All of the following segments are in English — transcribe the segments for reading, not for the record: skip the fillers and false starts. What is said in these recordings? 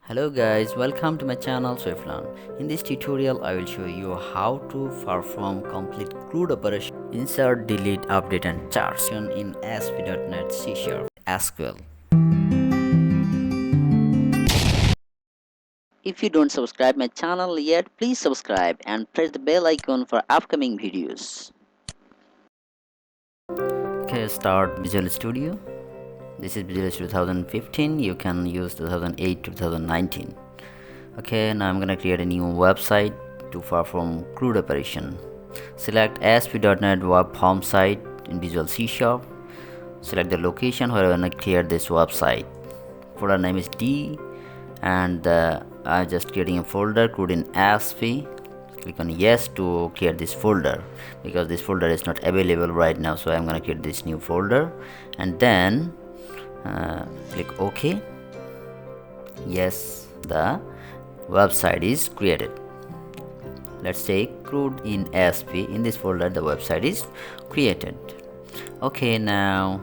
Hello guys, welcome to my channel Swiftlern. In this tutorial I will show you how to perform complete CRUD operation, insert, delete, update and charts in ASP.NET C# SQL. If you don't subscribe my channel yet, please subscribe and press the bell icon for upcoming videos. Okay, start Visual Studio. This is Visual Studio 2015. You can use 2008 to 2019. Okay, now I'm gonna create a new website to perform CRUD operation. Select ASP.NET Web Home Site in Visual C#. Select the location where I'm gonna create this website. Folder name is D, and I'm just creating a folder CRUD in ASP. Click on yes to create this folder because this folder is not available right now. So I'm gonna create this new folder, and then click OK. Yes, the website is created. Let's say CRUD in ASP. In this folder the website is created. Okay, now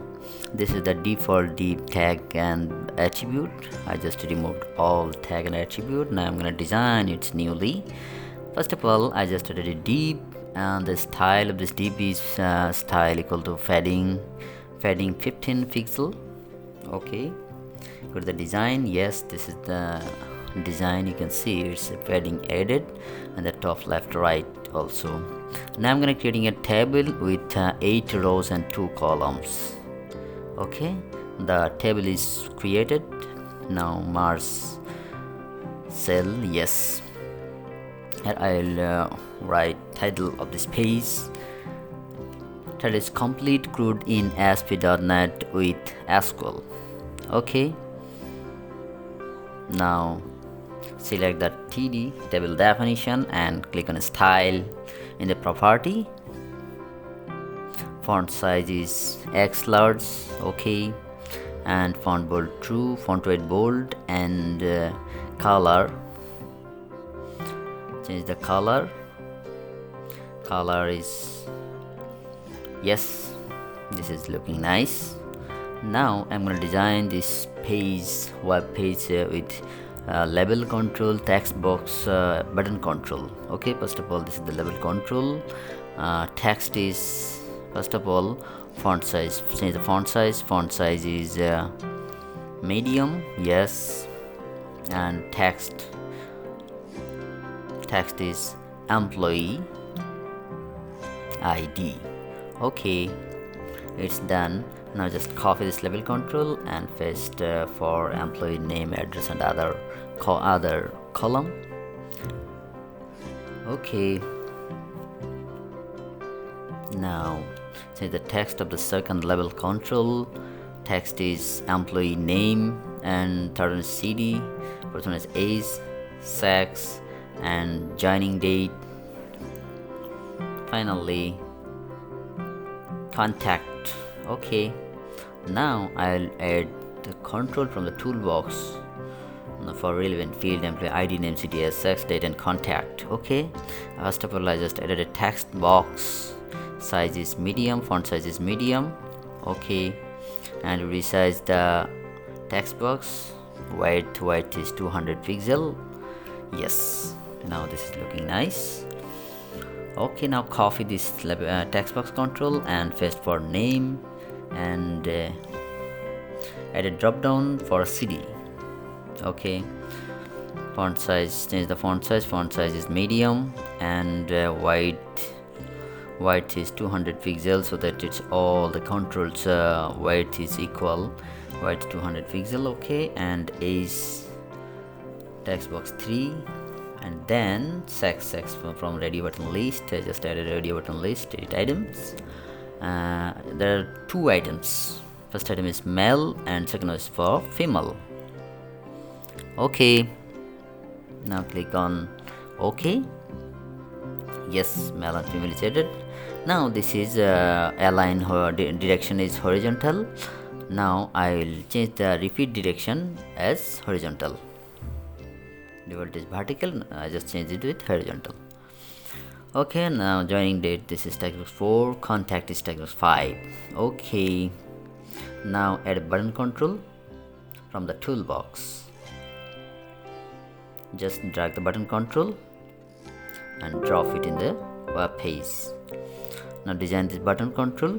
this is the default div tag and attribute. I just removed all tag and attribute. Now I'm gonna design it newly. First of all, I just added a div, and the style of this div is style equal to padding 15 pixel. Okay, go to the design. Yes, this is the design. You can see it's a padding added and the top left right also. Now I'm gonna creating a table with 8 rows and 2 columns. Okay, the table is created. Now merge cell. Yes, and I'll write title of this page. Title is complete CRUD in ASP.NET with SQL. Okay, now select the TD table definition and click on style. In the property, font size is X large. Okay, and font bold true, font weight bold, and color, change the color is yes, this is looking nice. Now I'm going to design this page, web page with label control, text box, button control. Okay, first of all, this is the label control. Text is, first of all, font size. Change the font size. Font size is medium. Yes, and text is employee ID. Okay, it's done. Now just copy this label control and paste for employee name, address and other column. Okay, now change the text of the second label control. Text is employee name, and third one is CD, fourth one is age, sex and joining date. Finally contact. Okay, now I'll add the control from the toolbox for relevant field, employee ID, name, city, sex, date and contact. Okay, first of all I just added a text box. Size is medium, font size is medium. Okay, and resize the text box. Weight is 200 pixel. Yes, now this is looking nice. Okay, now copy this text box control and paste for name, and add a drop down for CD. Okay, font size, change the font size is medium, and white is 200 pixels, so that it's all the controls white is equal, white 200 pixel. Okay, and age text box 3, and then sex from RadiobuttonList. I just added RadiobuttonList edit items. There are 2 items. First item is male and second one is for female. Okay, now click on OK. Yes, male and female is added. Now this is align direction is horizontal. Now I will change the repeat direction as horizontal. Default is vertical. I just change it with horizontal. Okay, now joining date, this is textbox 4, contact is textbox 5. Okay, now add a button control from the toolbox. Just drag the button control and drop it in the web page. Now design this button control.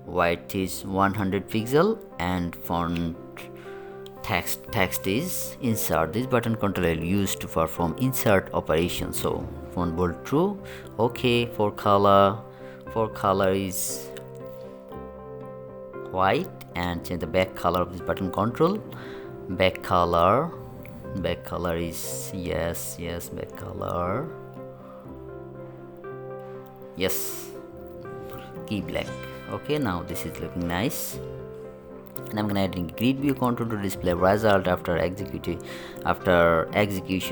Width is 100 pixel and font text is insert. This button control is used to perform insert operation. So font bold true. Okay, for color is white, and change the back color of this button control. Back color is back color, yes, key black. Okay, now this is looking nice. And I'm gonna add in grid view control to display result after execution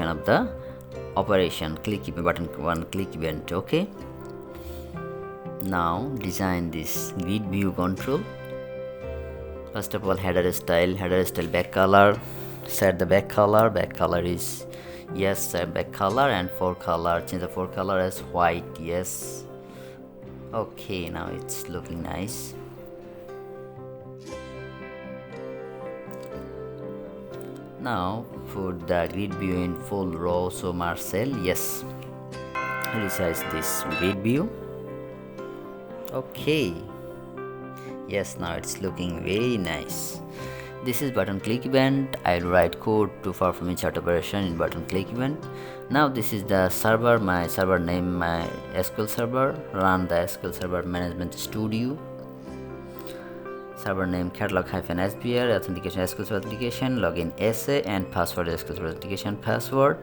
of the operation. Click button one click event. Okay, now design this grid view control. First of all, header style back color. Set the back color is yes, set back color, and fore color, change the fore color as white. Yes. Okay, now it's looking nice. Now put the grid view in full row, so mark cell. Yes. Resize this grid view. Okay. Yes, now it's looking very nice. This is button click event. I'll write code to perform insert operation in button click event. Now this is the server, my server name, my SQL server. Run the SQL server management studio. Server name catalog-sbr, authentication SQL server authentication, login SA, and password SQL server authentication password.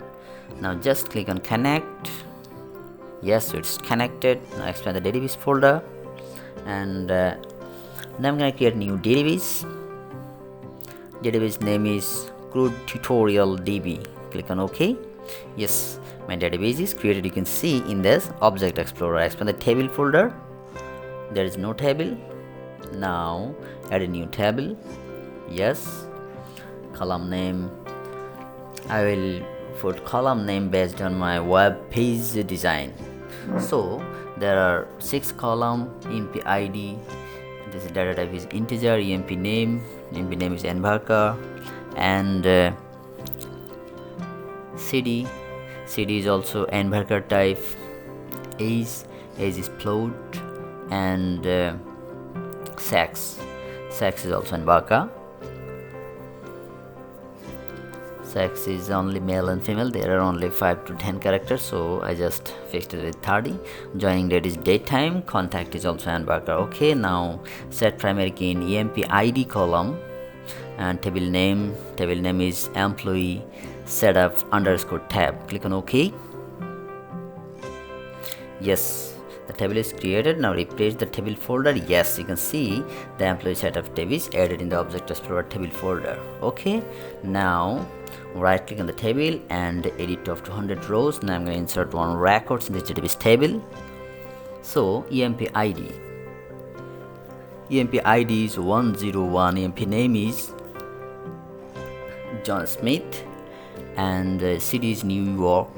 Now just click on connect. Yes, so it's connected. Now expand the database folder, and now I'm gonna create new database. Database name is CRUD tutorial DB. Click on OK. Yes, my database is created. You can see in this object explorer. Expand the table folder. There is no table. Now add a new table. Yes, column name, I will put column name based on my web page design. So there are 6 column. EMP ID, this data type is integer. EMP name is Envarka, and CD is also Envarka type. Age is float, and sex is also Envarka. Sex is only male and female. There are only 5 to 10 characters, so I just fixed it with 30. Joining date is daytime. Contact is also Envarka. Okay, now set primary key in EMP ID column, and table name is employee setup _ tab. Click on OK. Yes, the table is created. Now replace the table folder. Yes, you can see the employee setup tab is added in the object explorer table folder. Okay, now right click on the table and edit of 200 rows. Now I'm going to insert one records in this database table. So EMP ID is 101. EMP name is John Smith, and city is New York.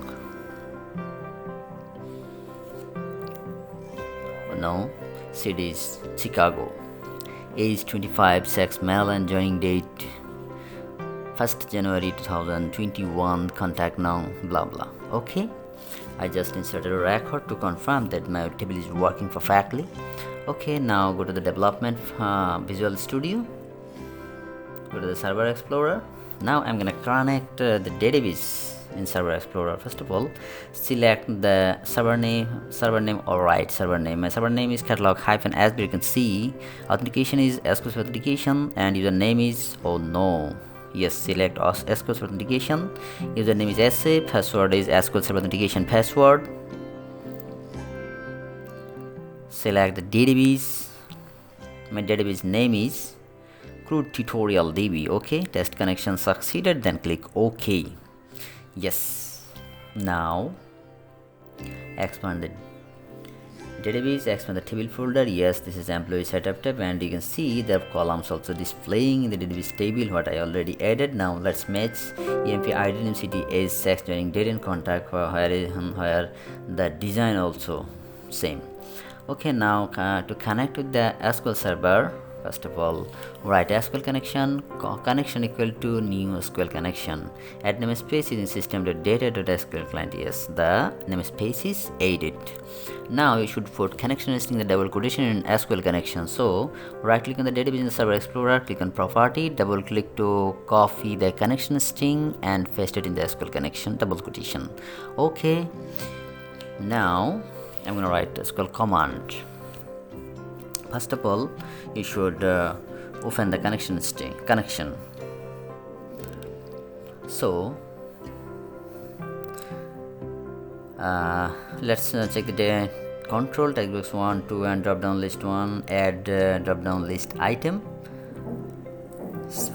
No, city is Chicago. Age 25, sex male, and joining date 1st January 2021. Contact now, blah blah. Okay, I just inserted a record to confirm that my table is working perfectly. Okay, now go to the development Visual Studio. Go to the Server Explorer. Now I'm gonna connect the database in Server Explorer. First of all, select the server name. Alright, server name. My server name is catalog-sbr. You can see authentication is SQL server authentication, and username is yes, select SQL server authentication. Username is SA. Password is SQL server authentication password. Select the database. My database name is CRUD tutorial DB. Okay, test connection succeeded. Then click OK. Yes, now expand the database, expand the table folder. Yes, this is employee setup tab, and you can see the columns also displaying in the database table what I already added. Now let's match EMP ID, name, city, age, sex, joining date, and contact where the design also same. Okay, now to connect with the SQL server, First of all, write SQL connection, connection equal to new SQL connection. Add namespace in system.data.sql client. Yes, the namespace is added. Now you should put connection string the double quotation in SQL connection. So right click on the database in the server explorer, click on property, double click to copy the connection string and paste it in the SQL connection, double quotation. Okay, now I'm gonna write SQL command. First of all, you should open the connection string connection. So let's check the control TextBox 1, 2 and DropdownList 1. Add DropdownList item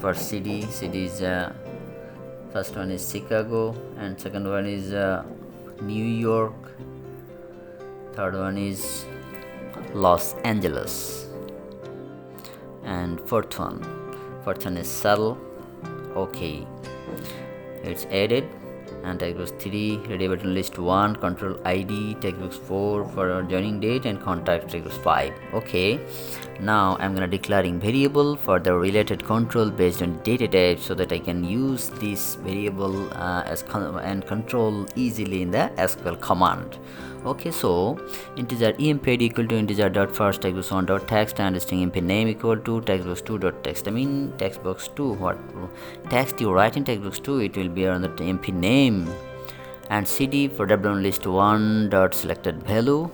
for CD. CD is first one is Chicago and second one is New York, third one is Los Angeles, and fourth one is Seattle. Okay, it's added. And TextBox 3, RadiobuttonList 1, control ID, TextBox 4 for joining date and contact TextBox 5. Okay, now I'm gonna declaring variable for the related control based on data type so that I can use this variable and control easily in the SQL command. Okay, so integer emp id equal to integer dot first textbox 1 dot text and string emp name equal to textbox 2 dot text. I mean textbox 2, what text you write in textbox 2, it will be on the emp name. And cd for DropdownList 1 dot selected value.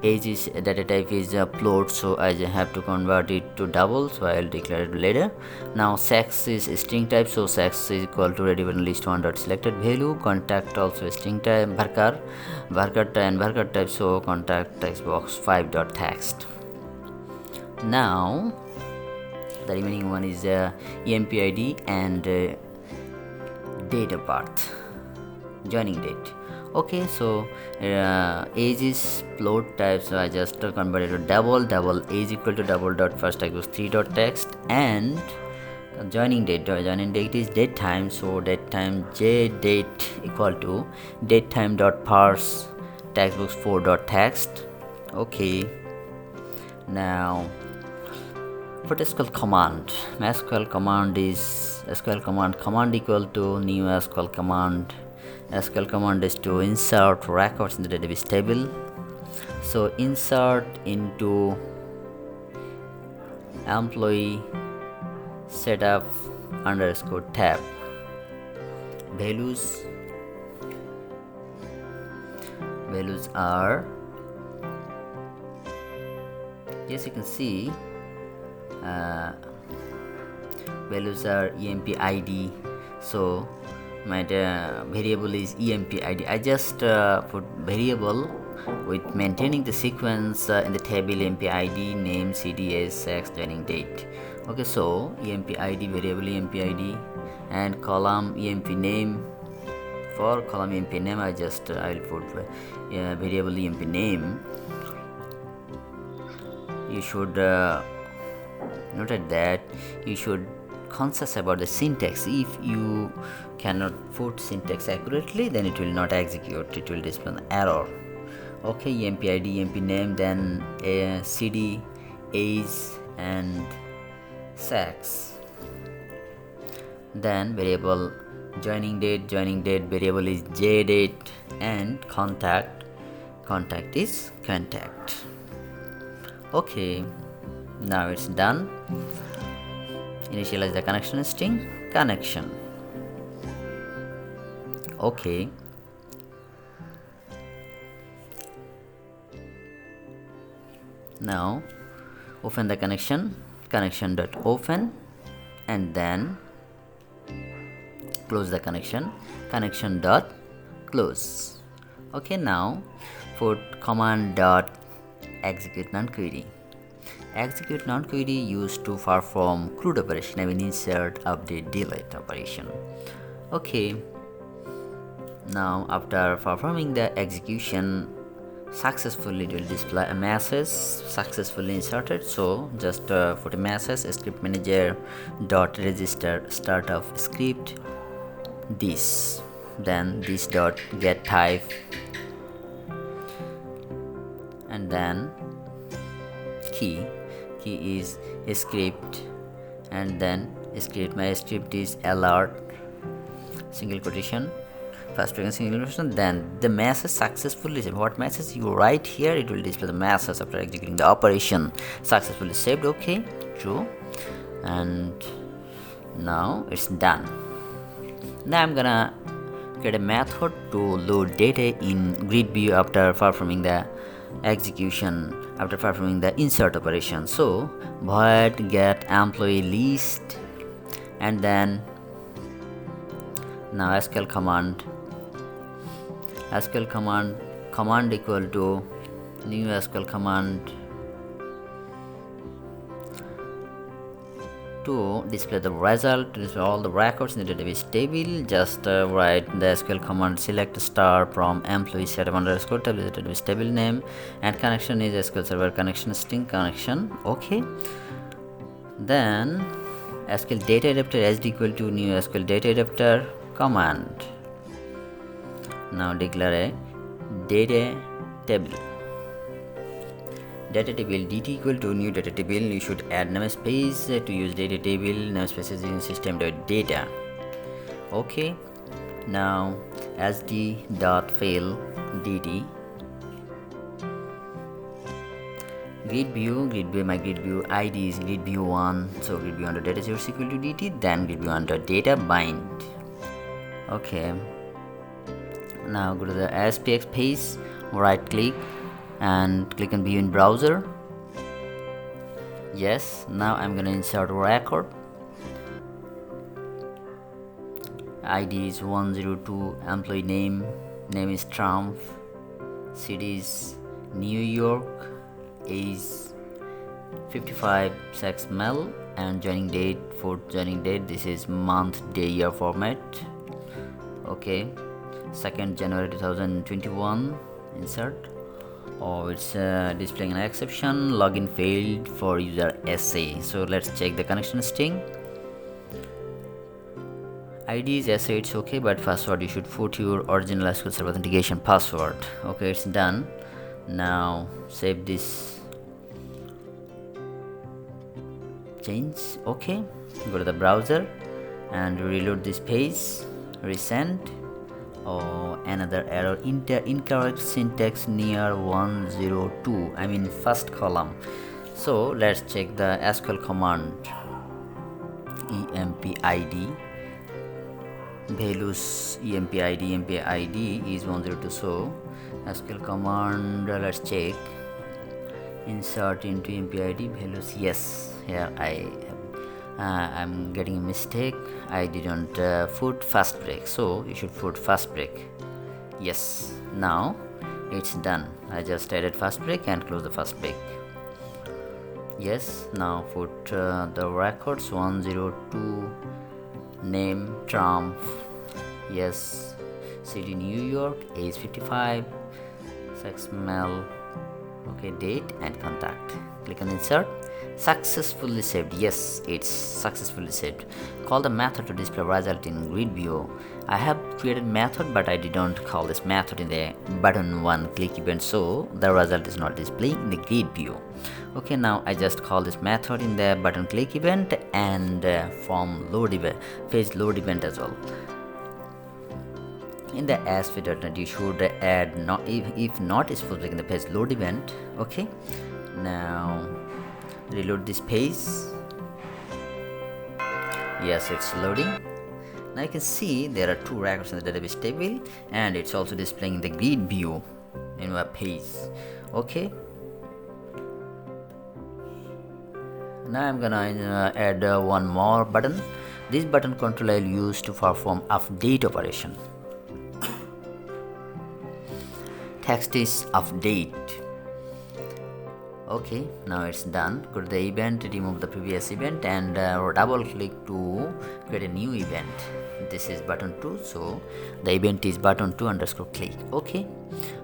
Age is data type is float, so I have to convert it to double, so I'll declare it later. Now sex is string type, so sex is equal to RadiobuttonList 1 dot selected value. Contact also string type, varchar type, so contact textbox 5 dot text. Now the remaining one is emp id and date of birth, joining date. Okay, so age is float type, so I just converted to double age equal to double dot first textbox 3 dot text, and joining date is date time, so date time j date equal to date time dot parse textbox 4 dot text. Okay, now for SQL command, my SQL command is SQL command equal to new SQL command. SQL command is to insert records in the database table. So insert into employee setup underscore tab. Values are, yes, you can see values are emp id, so my variable is emp id. I just put variable with maintaining the sequence in the table emp id, name, cd, sex, joining date. Okay, so emp id, variable emp id, and column emp name. For column emp name, I'll put variable emp name. You should note that you should conscious about the syntax. If you cannot put syntax accurately, then it will not execute, it will display an error. Okay, emp id, emp name, then cd, age and sex, then variable joining date variable is jdate, and contact is contact. Okay, now it's done. Initialize the connection string connection. Okay, now open the connection dot open, and then close the connection dot close. Okay, now put command dot execute non-query. Execute non-query used to perform CRUD operation, I mean insert, update, delete operation. Okay, now after performing the execution successfully, it will display a message successfully inserted. So just put a message script manager dot register start of script this, then this dot get type, and then key key is script, and then script, my script is alert, single quotation, first second single quotation, then the message successfully saved. What message you write here, it will display the message after executing the operation, successfully saved. Okay, true. And now it's done. Now I'm gonna create a method to load data in grid view after performing the execution, after performing the insert operation. So void get employee list, and then now SQL command equal to new SQL command to display the result, to display all the records in the database table. Just write the SQL command select star from employee setup underscore table, the database table name, and connection is SQL server connection string connection. Okay, then SQL data adapter SD equal to new SQL data adapter command. Now declare a data table dt equal to new data table. You should add namespace to use data table. Namespace is in system.data. Okay, now sd.fill dt grid view, my grid view id is grid view 1, so grid view under data source equal to dt, then grid view under data bind. Okay, now go to the SPX page, right click and click on view in browser. Yes, now I'm gonna insert record. ID is 102, employee name is Trump, city is New York, age 55, sex male, and joining date, fourth joining date, this is month, day, year format. Okay, 2nd January 2021, insert. Oh, it's displaying an exception, login failed for user SA. So let's check the connection string. ID is SA, it's okay, but password you should put your original SQL Server authentication password. Okay, it's done. Now save this change. Okay, go to the browser and reload this page, resend. Oh, another error, incorrect syntax near 102, I mean first column. So let's check the SQL command empid values, empid is 102, so SQL command, let's check, insert into empid values. Yes, here I'm getting a mistake. I didn't put fast break, so you should put fast break. Yes, now it's done. I just added fast break and close the fast break. Yes, now put the records 102, name Trump, yes, city New York, age 55, sex male. Okay, date and contact. Click on insert. Successfully saved. Yes, it's successfully saved. Call the method to display result in grid view. I have created method, but I didn't call this method in the button 1 click event, so the result is not displaying in the grid view. Okay, now I just call this method in the button click event and form load event, page load event as well. In the ASP.NET you should add not if not is supposed to be in the page load event. Okay, now reload this page. Yes, it's loading. Now you can see there are 2 records in the database table, and it's also displaying the grid view in web page. Okay, now I'm gonna add one more button. This button control I'll use to perform update operation. Text is update. Okay, now it's done. Go to the event, remove the previous event, and double click to create a new event. This is button 2, so the event is button 2 underscore click. Okay,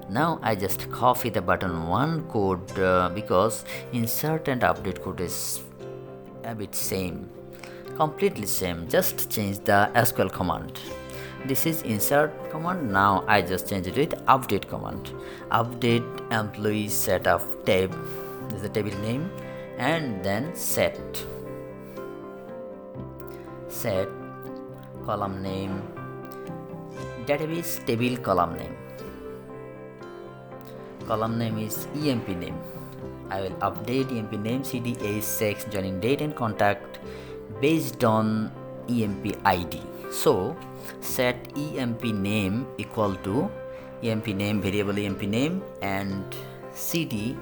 now I just copy the button 1 code because insert and update code is a bit same, completely same. Just change the SQL command. This is insert command. Now I just change it with update command. Update employee setup tab. This is the table name, and then set column name, database table column name is emp name. I will update emp name cd sex joining date and contact based on emp id. So set emp name equal to emp name, variable emp name, and cd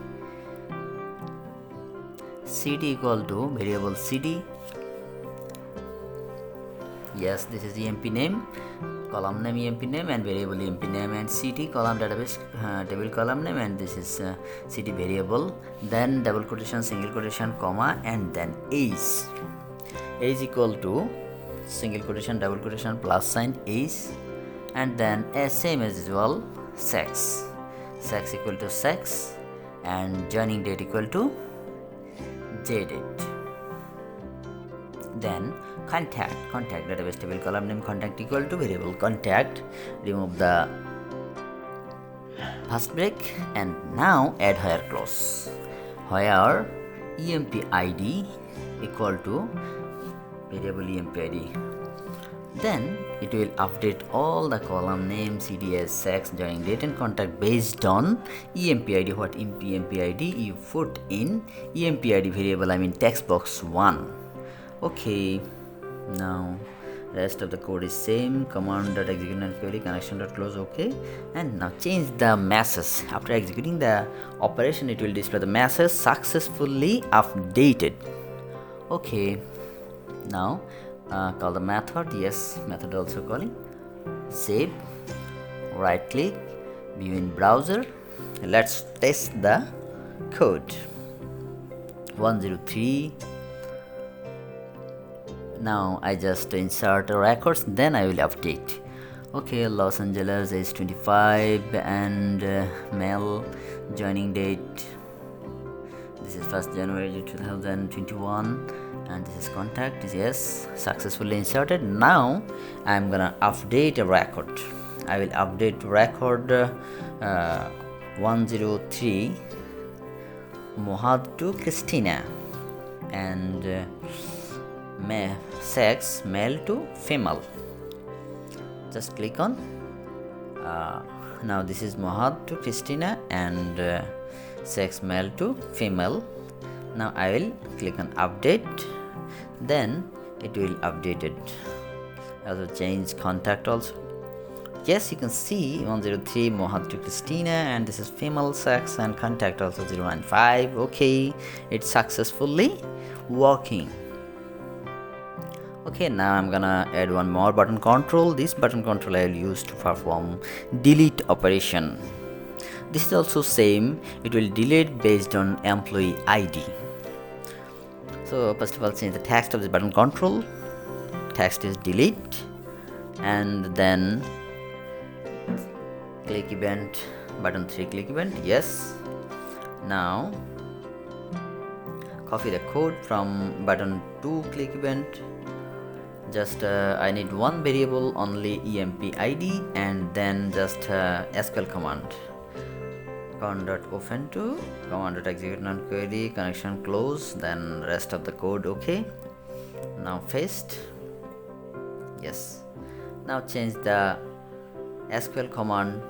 equal to variable cd. Yes, this is emp name, column name emp name, and variable emp name, and cd column database table column name, and this is cd variable, then double quotation, single quotation, comma, and then age equal to single quotation, double quotation, plus sign, age, and then same as usual, sex equal to sex, and joining date equal to jdate. Then contact database table column name, contact equal to variable contact, remove the first break, and now add where clause, where emp id equal to variable emp id. Then it will update all the column name cds sex joining date and contact based on emp id. What emp id you put in emp id variable, I mean text box 1. Okay, now rest of the code is same, command.execute and query connection.close. Okay, and now change the message. After executing the operation, it will display the message successfully updated. Okay, now call the method. Yes, method also calling. Save, right click, view in browser. Let's test the code. 103. Now I just insert records, then I will update. Okay, Los Angeles is 25, and mail joining date, this is 1st January 2021, and this is contact is yes, successfully inserted. Now I am gonna update a record. I will update record 103 Mohad to Christina, and sex male to female. Just click on now this is Mohad to Christina, and sex male to female. Now I will click on update, then it will update it. I also change contact also. Yes, you can see 103 Mohad to Christina, and this is female sex, and contact also 095. Okay, it's successfully working. Okay, now I'm gonna add one more button control. This button control I will use to perform delete operation. This is also same, it will delete based on employee ID. So first of all, change the text of the button control. Text is delete, and then click event, button 3 click event. Yes, now copy the code from button 2 click event. Just I need one variable only, emp id, and then just SQL command, command.open to command.execute and query connection close, then rest of the code. Okay, now paste. Yes, now change the SQL command.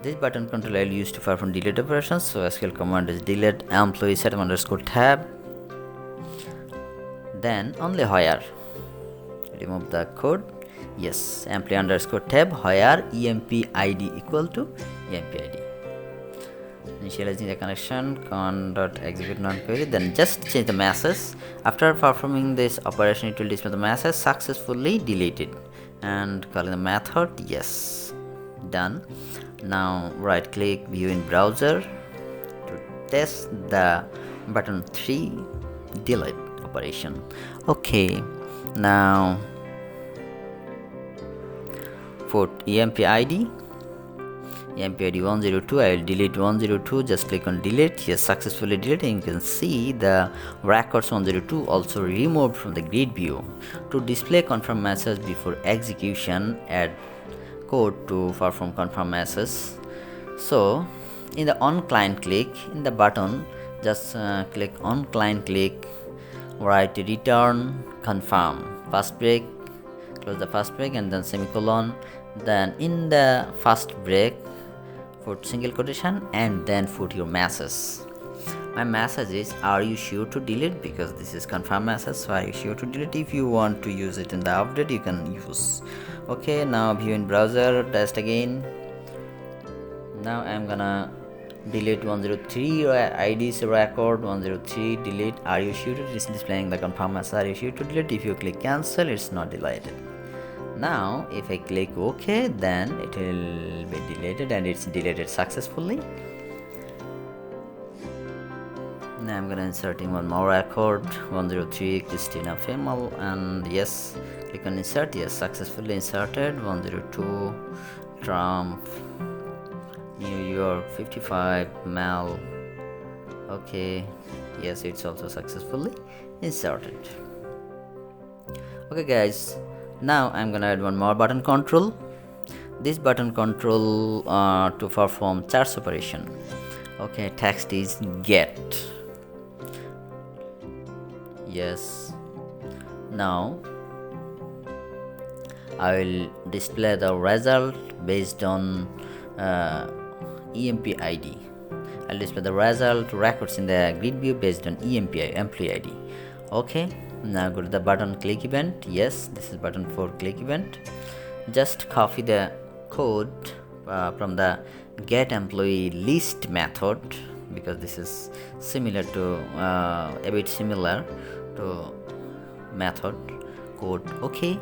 This button control I will use to perform delete operations. So SQL command is delete employee setup underscore tab, then only where, remove the code. Yes, employee underscore tab, where emp id equal to emp id. Initializing the connection, command.execute non-query, then just change the message. After performing this operation, it will display the message successfully deleted, and calling the method. Yes, done. Now right click, view in browser to test the button 3 delete operation. Okay, now put emp id 102. I will delete 102. Just click on delete. Yes, successfully deleted. You can see the records 102 also removed from the grid view. To display confirm message before execution, add code to perform confirm message. So in the on client click in the button, just click on client, click, write return confirm first break, close the first break and then semicolon, then in the first break put single quotation and then put your message. My message is, are you sure to delete, because this is confirm message, so are you sure to delete? If you want to use it in the update, you can use. Okay, now view in browser, test again. Now I'm gonna delete 103 ID's record, 103 delete. Are you sure? It is displaying the confirm message, are you sure to delete? If you click cancel, it's not deleted. Now if I click OK, then it will be deleted, and it's deleted successfully. Now I'm gonna insert in one more record, 103 Christina female, and yes, click on insert. Yes, successfully inserted. 102 Trump, New York, 55 male. Okay, yes, it's also successfully inserted. Okay guys, now I'm gonna add one more button control. This button control to perform search operation. Okay, text is get. Yes, now I will display the result based on EMP ID. I'll display the result records in the grid view based on employee ID. Okay, now go to the button click event. Yes, this is button for click event. Just copy the code from the get employee list method, because this is similar to a bit similar to method code. Okay,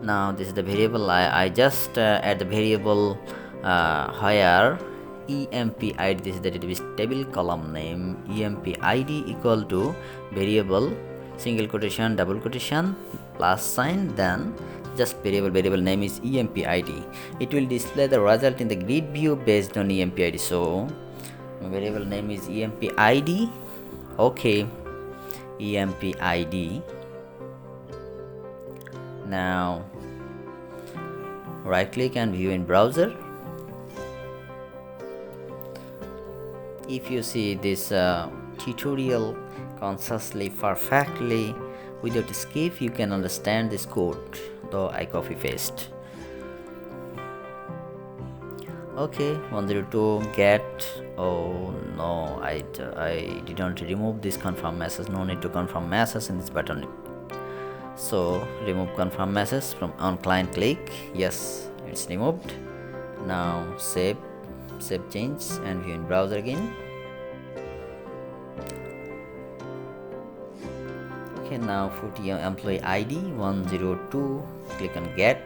now this is the variable. I just add the variable where emp id, this is the database table column name, emp id equal to variable single quotation double quotation plus sign, then just variable name is emp id. It will display the result in the grid view based on emp id, so variable name is emp id. Okay, emp id. Now right click and view in browser. If you see this tutorial consciously, perfectly, without skip, you can understand this code, though I copy paste. Okay, 102 get. Oh no, I didn't remove this confirm message. No need to confirm message in this button, so remove confirm message from on client click. Yes, it's removed. Now save change and view in browser again. Okay, now put your employee ID 102, click on get.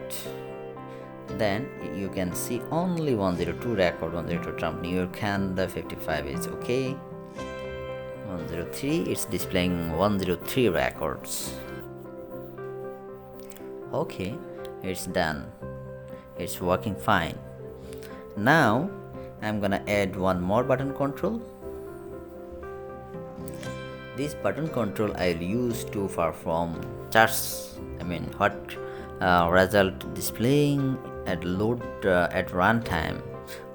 Then you can see only 102 record, 102 Trump, New York, and the 55 is okay. 103, it's displaying 103 records. Okay, it's done, it's working fine. Now I'm gonna add one more button control. This button control I'll use to perform charts. What result displaying at load at runtime,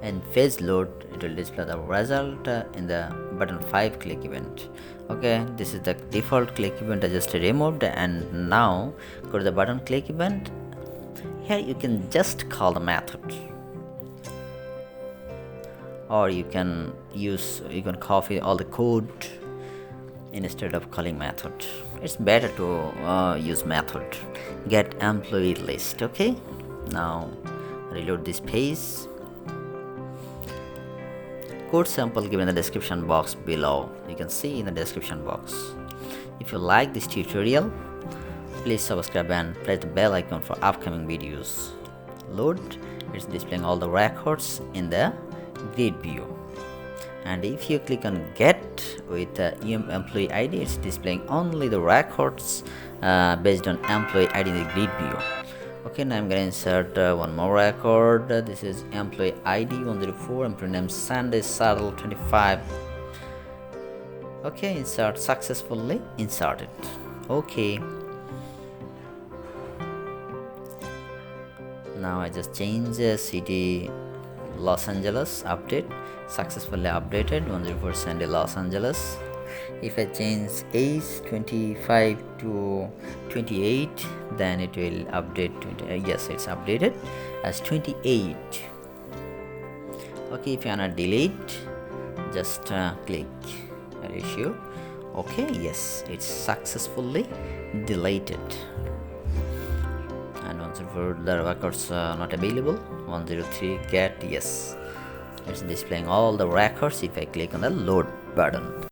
and phase load, it will display the result in the button 5 click event. Okay, this is the default click event I just removed, and now go to the button click event. Here you can just call the method, or you can copy all the code instead of calling method. It's better to use method get employee list. Okay, now reload this page. Code sample given in the description box below, you can see in the description box. If you like this tutorial, please subscribe and press the bell icon for upcoming videos. Load, it's displaying all the records in the grid view, and if you click on get with employee ID, it's displaying only the records based on employee ID in the grid view. Okay, now I'm gonna insert one more record. This is employee ID 104, employee name Sunday Saddle 25. Okay, insert successfully inserted. Okay, now I just change city Los Angeles update, successfully updated 104% Los Angeles. If I change age 25 to 28, then it will update 20. Yes, it's updated as 28. Okay, if you wanna delete, just click ratio. Okay, yes, it's successfully deleted. And 104, the records not available. 103 get, yes, it's displaying all the records if I click on the load button.